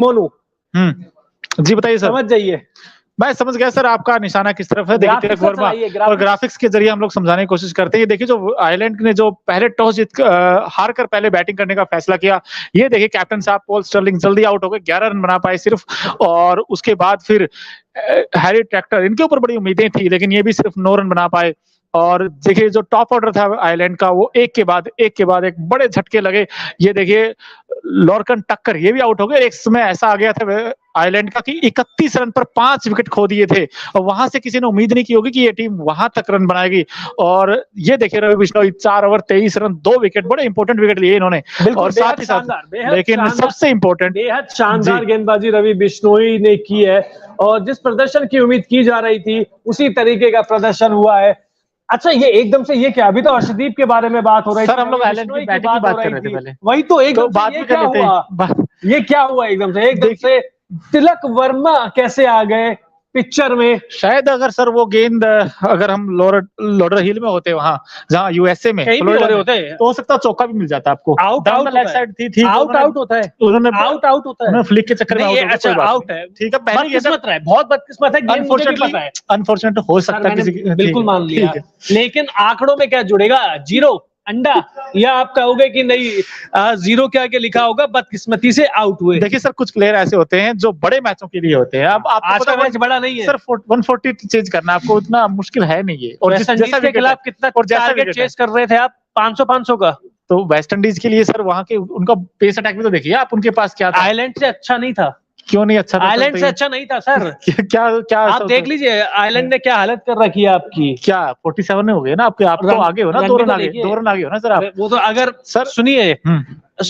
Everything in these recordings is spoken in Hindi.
मोनू। जी बताइए सर। समझ जाइए। मैं समझ गया सर आपका निशाना किस तरफ है। देखिए तिलक वर्मा और ग्राफिक्स के जरिए हम लोग समझाने की कोशिश करते हैं। ये देखिए जो आयरलैंड ने जो पहले टॉस जीत हार कर पहले बैटिंग करने का फैसला किया, ये देखिए कैप्टन साहब पॉल स्टर्लिंग जल्दी आउट हो गए, 11 रन बना पाए सिर्फ, और उसके बाद फिर हैरी ट्रैक्टर, इनके ऊपर बड़ी उम्मीदें थी लेकिन ये भी सिर्फ 9 रन बना पाए। और देखिए जो टॉप ऑर्डर था आयरलैंड का, वो एक के बाद एक बड़े झटके लगे। ये देखिए लॉर्कन टक्कर, ये भी आउट हो गए। एक समय ऐसा आ गया था आयरलैंड का कि 31 रन पर 5 विकेट खो दिए थे, और वहां से किसी ने उम्मीद नहीं की होगी कि ये टीम वहां तक रन बनाएगी। और ये देखिए Ravi Bishnoi 4 over 23 run 2 wicket, बड़े इंपॉर्टेंट विकेट लिए इन्होंने। और साथ ही साथ लेकिन सबसे इंपॉर्टेंट, बेहद शानदार गेंदबाजी रवि बिश्नोई ने की है, और जिस प्रदर्शन की उम्मीद की जा रही थी उसी तरीके का प्रदर्शन हुआ है। अच्छा, ये एकदम से ये क्या, अभी तो अर्शदीप के बारे में बात हो रही थी सर, हम लोग आयरलैंड की बैटिंग की बात कर रहे थे पहले। वही तो एकदम बात भी कर लेते हैं। ये क्या हुआ एकदम से तिलक वर्मा कैसे आ गए पिक्चर में? शायद अगर सर वो गेंद अगर हम लॉडर हिल में होते, वहां जहां यूएसए में होते तो हो सकता है चौका भी मिल जाता आपको। आउट लेफ्ट साइड थी, आउट होता है, उन्होंने आउट होता है, फ्लिक के चक्कर में आउट है। ठीक है, पहले किस्मत है, बहुत बदकिस्मत है, अनफॉर्चुनेट हो सकता है किसी, बिल्कुल मान लिया। लेकिन आंकड़ों में क्या जुड़ेगा? जीरो अंडा, या आप कहोगे कि नहीं जीरो के आगे लिखा होगा बदकिस्मती से आउट हुए? देखिए सर, कुछ प्लेयर ऐसे होते हैं जो बड़े मैचों के लिए होते हैं। अब आज का मैच बड़ा नहीं है सर, 140 चेज करना आपको उतना मुश्किल है नहीं है। और वेस्ट इंडीज के खिलाफ कितना टारगेट चेस कर रहे थे आप? 500 का। तो वेस्ट इंडीज के लिए सर वहां के उनका पेस अटैक भी तो देखिए आप, उनके पास क्या था। आयरलैंड से अच्छा नहीं था। क्यों नहीं अच्छा था? आयरलैंड से अच्छा नहीं था सर। क्या आप देख लीजिए आयरलैंड ने क्या हालत कर रखी है आपकी। क्या 47 में हो गए ना आपके? आप तो आगे हो ना, 2 रन आगे हो ना सर आप। वो तो अगर सर सुनिए,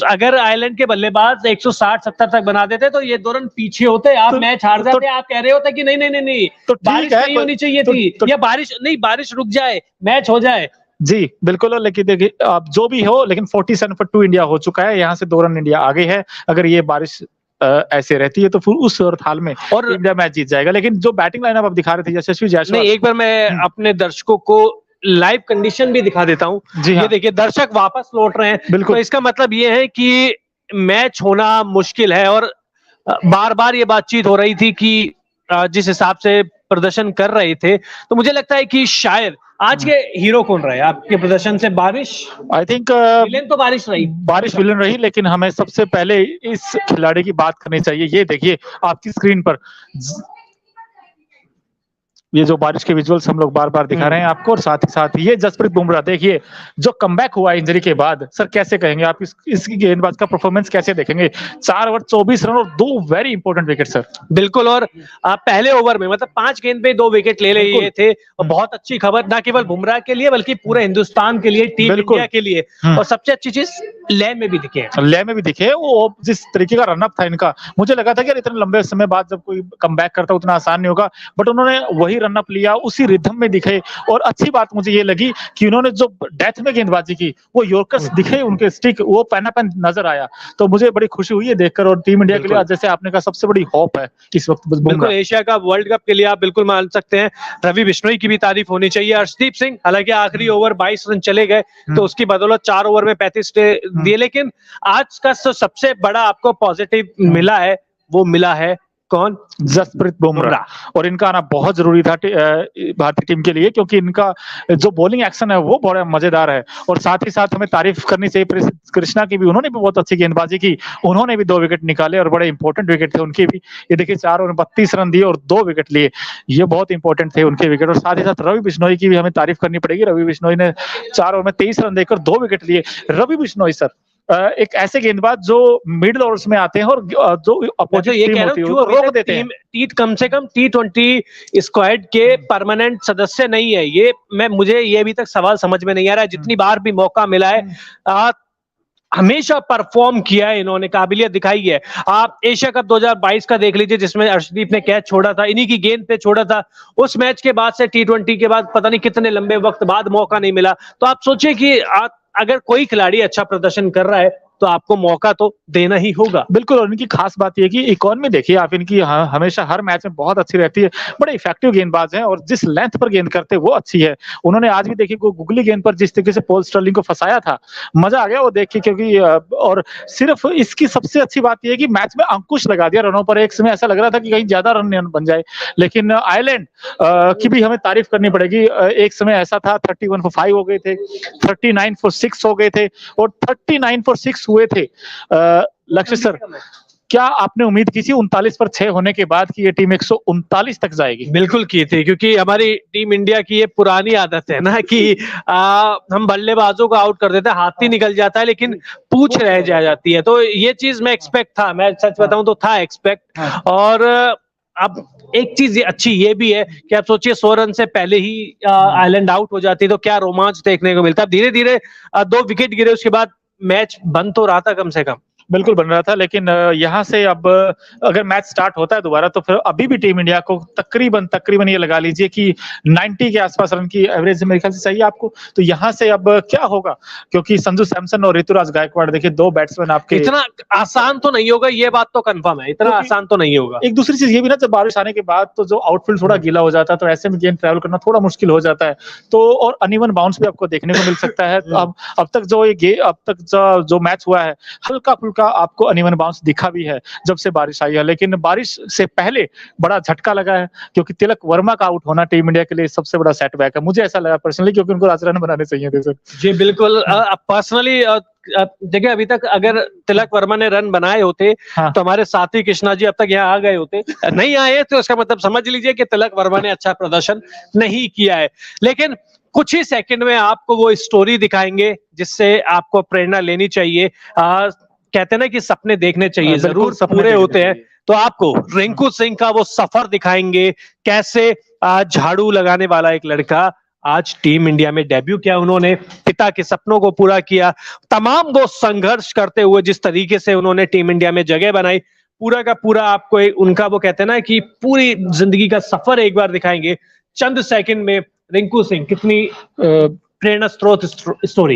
अगर आयरलैंड के बल्लेबाज 160-70 तक बना देते तो ये 2 रन पीछे होते, आप मैच हार जाते। आप कह रहे होते कि नहीं तो बारिश नहीं होनी चाहिए थी, या बारिश रुक जाए, मैच हो जाए। जी बिल्कुल। लेकिन देखिए आप जो भी हो, लेकिन 47 पर 2 इंडिया हो चुका है, यहाँ से 2 रन इंडिया आगे है। अगर ये बारिश ऐसे रहती है तो फिर उस हाल में और इंडिया मैच जीत जाएगा। लेकिन जो बैटिंग लाइनअप आप दिखा रहे थे यशस्वी जायसवाल, एक बार मैं अपने दर्शकों को लाइव कंडीशन भी दिखा देता हूँ। ये देखिए दर्शक वापस लौट रहे हैं, बिल्कुल। तो इसका मतलब ये है कि मैच होना मुश्किल है, और बार बार ये बातचीत हो रही थी कि जिस हिसाब से प्रदर्शन कर रहे थे, तो मुझे लगता है कि शायद आज के हीरो कौन रहे आपके प्रदर्शन से? बारिश, आई थिंक विलेन तो बारिश विलेन रही, लेकिन हमें सबसे पहले इस खिलाड़ी की बात करनी चाहिए। ये देखिए आपकी स्क्रीन पर ये जो बारिश के विजुअल्स हम लोग बार बार दिखा रहे हैं आपको, और साथ ही साथ ये जसप्रीत बुमराह देखिए जो कमबैक हुआ इंजरी के बाद। सर कैसे कहेंगे आप इसकी गेंदबाज का परफॉर्मेंस कैसे देखेंगे? 4 ओवर 24 रन और 2 वेरी इंपॉर्टेंट विकेट सर। बिल्कुल, और पहले ओवर में मतलब 5 गेंद पे 2 विकेट ले लिए थे, और बहुत अच्छी खबर ना केवल बुमराह के लिए बल्कि पूरे हिंदुस्तान के लिए, टीम इंडिया के लिए। और सबसे अच्छी चीज लय में भी दिखे, वो जिस तरीके का रनअप था इनका, मुझे लगा था कि इतने लंबे समय बाद जब कोई कमबैक करता उतना आसान नहीं होगा, बट उन्होंने वही रनअप लिया, उसी रिदम में दिखे। और अच्छी बात मुझे ये लगी कि उन्होंने जो डेथ में गेंदबाजी की, वो यॉर्कर्स दिखे, उनके स्टिक वो पैनापन नजर आया, तो मुझे बड़ी खुशी हुई है देखकर। और टीम इंडिया के लिए जैसे आपने कहा सबसे बड़ी होप है इस वक्त। बिल्कुल, एशिया का वर्ल्ड कप के लिए आप बिल्कुल मान सकते हैं रवि बिश्नोई की भी तारीफ होनी चाहिए। अर्शदीप सिंह हालांकि आखिरी ओवर 22 रन चले गए, तो उसकी बदौलत 4 ओवर में 35 दिए, लेकिन आज का सबसे बड़ा आपको पॉजिटिव मिला है, वो मिला है कौन? जसप्रीत बुमराह। और इनका आना बहुत जरूरी था भारतीय टीम के लिए, क्योंकि इनका जो बॉलिंग एक्शन है वो बड़ा मजेदार है। और साथ ही साथ हमें तारीफ करनी चाहिए कृष्णा की भी, उन्होंने भी बहुत अच्छी गेंदबाजी की, उन्होंने भी 2 विकेट निकाले और बड़े इंपॉर्टेंट विकेट थे उनके भी। ये देखिए 4 ओवर 32 रन दिए और 2 विकेट लिए, ये बहुत इंपॉर्टेंट थे उनके विकेट। और साथ ही साथ रवि बिश्नोई की भी हमें तारीफ करनी पड़ेगी। रवि बिश्नोई ने 4 ओवर में 23 रन देकर 2 विकेट लिए। रवि बिश्नोई सर एक ऐसे गेंदबाज जो मिडिल ओवर्स में आते हैं और जो अपोजिट टीम होती है वो रोक देते हैं। कम से कम T20 स्क्वाड के परमानेंट सदस्य नहीं है ये। मुझे ये अभी तक सवाल समझ में नहीं आ रहा है। जितनी बार भी मौका मिला है हमेशा परफॉर्म किया है इन्होंने, काबिलियत दिखाई है। आप एशिया कप 2022 का देख लीजिए जिसमें अर्शदीप ने कैच छोड़ा था, इन्हीं की गेंद पे छोड़ा था। उस मैच के बाद से T20 के बाद पता नहीं कितने लंबे वक्त बाद मौका नहीं मिला। तो आप सोचिए कि अगर कोई खिलाड़ी अच्छा प्रदर्शन कर रहा है तो आपको मौका तो देना ही होगा। बिल्कुल, और इनकी खास बात ये है कि इकॉनमी देखिए आप इनकी हमेशा हर मैच में बहुत अच्छी रहती है। बड़े इफेक्टिव गेंदबाज हैं और जिस लेंथ पर गेंद करते हैं वो अच्छी है। उन्होंने आज भी देखिए गुगली गेंद पर जिस तरीके से पॉल स्टर्लिंग को फँसाया था, मजा आ गया वो देख के, क्योंकि और सिर्फ इसकी सबसे अच्छी बात ये है कि मैच में अंकुश लगा दिया रनों पर। एक समय ऐसा लग रहा था कि कहीं ज्यादा रन बन जाए, लेकिन आयरलैंड की भी हमें तारीफ करनी पड़ेगी। एक समय ऐसा था 31 फॉर 5 हो गए थे, 39 फॉर 6 हो गए थे और 39 फॉर 6 हुए थे। लक्ष्य सर, क्या आपने उम्मीद की थी 39 पर 6 होने के बाद कि ये टीम 139 तक जाएगी? बिल्कुल की थी, क्योंकि हमारी टीम इंडिया की ये पुरानी आदत है ना कि हम बल्लेबाजों को आउट कर देते हैं, हाथ ही निकल जाता है लेकिन पूछ रह जाती है। तो ये चीज मैं एक्सपेक्ट था, मैं सच बताऊं तो था एक्सपेक्ट। और अब एक चीज अच्छी ये भी है कि आप सोचिए 100 रन से पहले ही आयरलैंड आउट हो जाती तो क्या रोमांच देखने को मिलता। धीरे धीरे 2 विकेट गिरे, उसके बाद मैच बन तो रहा था कम से कम। बिल्कुल बन रहा था, लेकिन यहाँ से अब अगर मैच स्टार्ट होता है दोबारा तो फिर अभी भी टीम इंडिया को तकरीबन ये लगा लीजिए कि 90 के आसपास रन की एवरेज मेरे ख्याल से चाहिए आपको। तो यहाँ से अब क्या होगा, क्योंकि संजू सैमसन और ऋतुराज गायकवाड़ देखिए 2 बैट्समैन आपके। इतना आसान तो नहीं होगा, ये बात तो कंफर्म है, इतना आसान तो नहीं होगा। एक दूसरी चीज ये भी ना, जब बारिश आने के बाद तो जो आउटफील्ड थोड़ा गीला हो जाता है तो ऐसे में गेंद ट्रैवल करना थोड़ा मुश्किल हो जाता है। तो और अनइवन बाउंस भी आपको देखने को मिल सकता है। अब तक जो मैच हुआ है हल्का फुल्का आपको अनइवन बाउंस दिखा भी है जब से बारिश आई है, लेकिन बारिश से पहले बड़ा झटका लगा है, क्योंकि तिलक वर्मा का आउट होना टीम इंडिया के लिए सबसे बड़ा सेटबैक है। मुझे ऐसा लगा पर्सनली, क्योंकि उनको आज रन बनाने चाहिए थे सर। जी बिल्कुल, पर्सनली देखिए अभी तक अगर तिलक वर्मा ने रन बनाए होते तो हमारे साथी कृष्णा जी अब तक यहाँ आ गए होते। नहीं आए तो इसका मतलब समझ लीजिए कि तिलक वर्मा ने अच्छा प्रदर्शन नहीं किया है। लेकिन कुछ ही सेकंड में आपको वो स्टोरी दिखाएंगे जिससे आपको प्रेरणा लेनी चाहिए। कहते हैं ना कि सपने देखने चाहिए, जरूर पूरे होते हैं। तो आपको रिंकू सिंह का वो सफर दिखाएंगे, कैसे झाड़ू लगाने वाला एक लड़का आज टीम इंडिया में डेब्यू किया, उन्होंने पिता के सपनों को पूरा किया, तमाम वो संघर्ष करते हुए जिस तरीके से उन्होंने टीम इंडिया में जगह बनाई, पूरा का पूरा आपको उनका वो कहते हैं ना कि पूरी जिंदगी का सफर एक बार दिखाएंगे चंद सेकंड में। रिंकू सिंह कितनी प्रेरणा स्रोत स्टोरी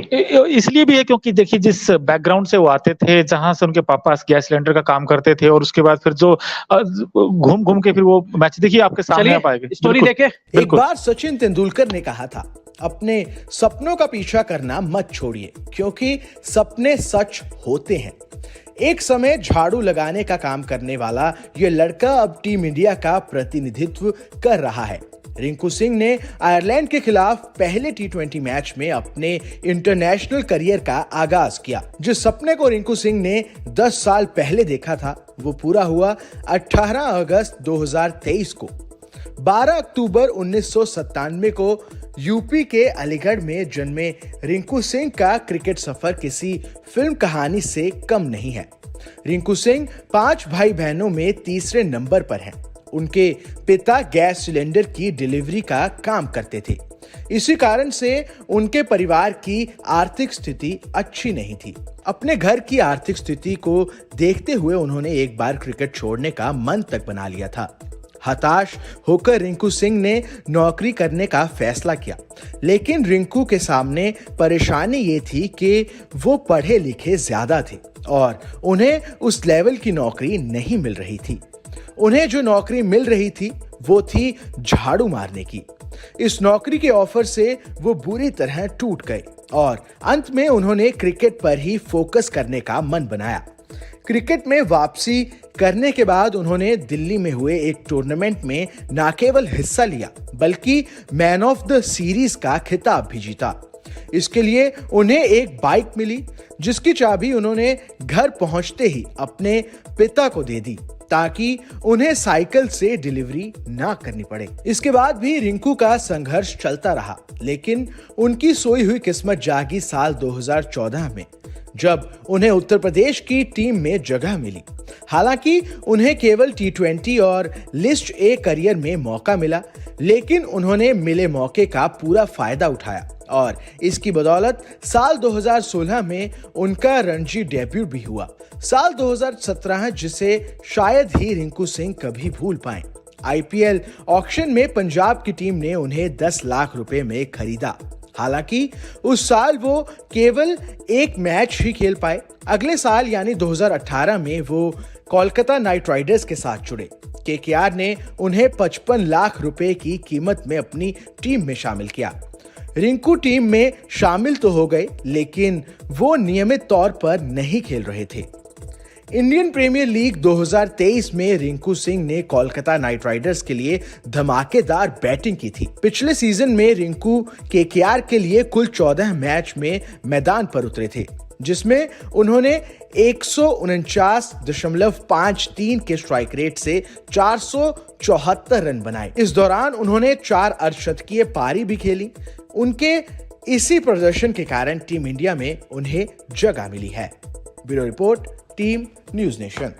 इसलिए भी है क्योंकि देखिए जिस बैकग्राउंड से वो आते थे, जहां से उनके पापा गैस सिलेंडर का काम करते थे, और उसके बाद फिर जो घूम के फिर वो मैच देखिए आपके सामने आ पाएगा। स्टोरी देखे। एक बार सचिन तेंदुलकर ने कहा था, अपने सपनों का पीछा करना मत छोड़िए, क्योंकि सपने सच होते हैं। एक समय झाड़ू लगाने का काम करने वाला ये लड़का अब टीम इंडिया का प्रतिनिधित्व कर रहा है। रिंकू सिंह ने आयरलैंड के खिलाफ पहले टी20 मैच में अपने इंटरनेशनल करियर का आगाज किया। जिस सपने को रिंकू सिंह ने 10 साल पहले देखा था वो पूरा हुआ 18 अगस्त 2023 को। 12 अक्टूबर 1997 को यूपी के अलीगढ़ में जन्मे रिंकू सिंह का क्रिकेट सफर किसी फिल्म कहानी से कम नहीं है। रिंकू सिंह 5 भाई बहनों में तीसरे नंबर पर हैं। उनके पिता गैस सिलेंडर की डिलीवरी का काम करते थे। इसी कारण से उनके परिवार की आर्थिक स्थिति अच्छी नहीं थी। अपने घर की आर्थिक स्थिति को देखते हुए उन्होंने एक बार क्रिकेट छोड़ने का मन तक बना लिया था। हताश होकर रिंकू सिंह ने नौकरी करने का फैसला किया, लेकिन रिंकू के सामने परेशानी ये थी कि वो पढ़े लिखे ज्यादा थे और उन्हें उस लेवल की नौकरी नहीं मिल रही थी। उन्हें जो नौकरी मिल रही थी वो थी झाड़ू मारने की। इस नौकरी के ऑफर से वो बुरी तरह टूट गए और अंत में उन्होंने क्रिकेट पर ही फोकस करने का मन बनाया। क्रिकेट में वापसी करने के बाद उन्होंने दिल्ली में हुए एक टूर्नामेंट में न केवल हिस्सा लिया बल्कि मैन ऑफ द सीरीज का खिताब भी जीता। इसके लिए उन्हें एक बाइक मिली, जिसकी चाबी उन्होंने घर पहुंचते ही अपने पिता को दे दी ताकि उन्हें साइकिल से डिलीवरी ना करनी पड़े। इसके बाद भी रिंकू का संघर्ष चलता रहा, लेकिन उनकी सोई हुई किस्मत जागी साल 2014 में, जब उन्हें उत्तर प्रदेश की टीम में जगह मिली। हालांकि उन्हें केवल टी20 और लिस्ट ए करियर में मौका मिला, लेकिन उन्होंने मिले मौके का पूरा फायदा उठाया और इसकी बदौलत साल 2016 में उनका रणजी डेब्यू भी हुआ। साल 2017 जिसे शायद ही रिंकू सिंह कभी भूल पाएं। आईपीएल ऑक्शन में पंजाब की टीम ने उन्हें 10 लाख रुपए में खरीदा हालांकि उस साल वो केवल एक मैच ही खेल पाए। अगले साल यानी 2018 में वो कोलकाता नाइट राइडर्स के साथ जुड़े। केकेआर ने उन्हें 55 लाख रुपए की कीमत में अपनी टीम में शामिल किया। रिंकू टीम में शामिल तो हो गए, लेकिन वो नियमित तौर पर नहीं खेल रहे थे। इंडियन प्रीमियर लीग 2023 में रिंकू सिंह ने कोलकाता नाइट राइडर्स के लिए धमाकेदार बैटिंग की थी। पिछले सीजन में रिंकू केकेआर के लिए कुल 14 मैच में मैदान पर उतरे थे, जिसमें उन्होंने 149.53 के स्ट्राइक रेट से 474 रन बनाए। इस दौरान उन्होंने 4 अर्धशतकीय पारी भी खेली। उनके इसी प्रदर्शन के कारण टीम इंडिया में उन्हें जगह मिली है। Bureau report, team news nation.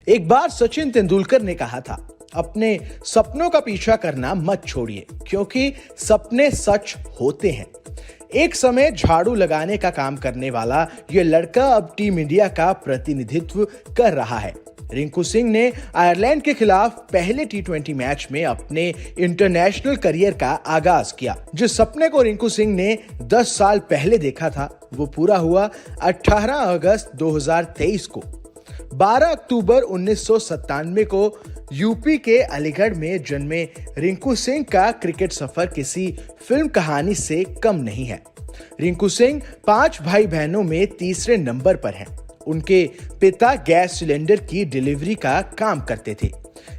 एक बार सचिन तेंदुलकर ने कहा था, अपने सपनों का पीछा करना मत छोड़िए, क्योंकि सपने सच होते हैं। एक समय झाड़ू लगाने का काम करने वाला ये लड़का अब टीम इंडिया का प्रतिनिधित्व कर रहा है। रिंकू सिंह ने आयरलैंड के खिलाफ पहले टी20 मैच में अपने इंटरनेशनल करियर का आगाज किया। जिस सपने को रिंकू सिंह ने 10 साल पहले देखा था, वो पूरा हुआ 18 अगस्त 2023 को। 12 अक्टूबर 1997 को यूपी के अलीगढ़ में जन्मे रिंकू सिंह का क्रिकेट सफर किसी फिल्म कहानी से कम नहीं है। रिंकू सिंह 5 भाई बहनों में तीसरे नंबर पर हैं। उनके पिता गैस सिलेंडर की डिलीवरी का काम करते थे।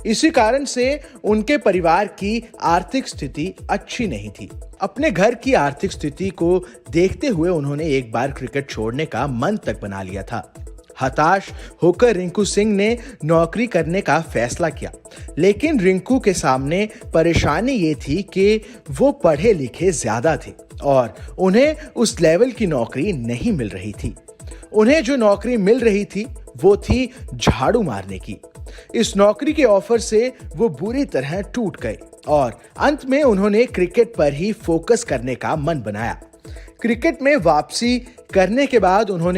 इसी कारण से उनके परिवार की आर्थिक स्थिति अच्छी नहीं थी। अपने घर की आर्थिक स्थिति को देखते हुए उन्होंने एक बार क्रिकेट छोड़ने का मन तक बना लिया था। हताश होकर रिंकू सिंह ने नौकरी करने का फैसला किया, लेकिन रिंकू के सामने परेशानी ये थी कि वो पढ़े लिखे ज्यादा थे और उन्हें उस लेवल की नौकरी नहीं मिल रही थी। उन्हें जो नौकरी मिल रही थी वो थी झाड़ू मारने की। इस नौकरी के ऑफर से वो बुरी तरह टूट गए और अंत में उन्होंने क्रिकेट पर ही फोकस करने का मन बनाया। क्रिकेट में वापसी करने के बाद उन्होंने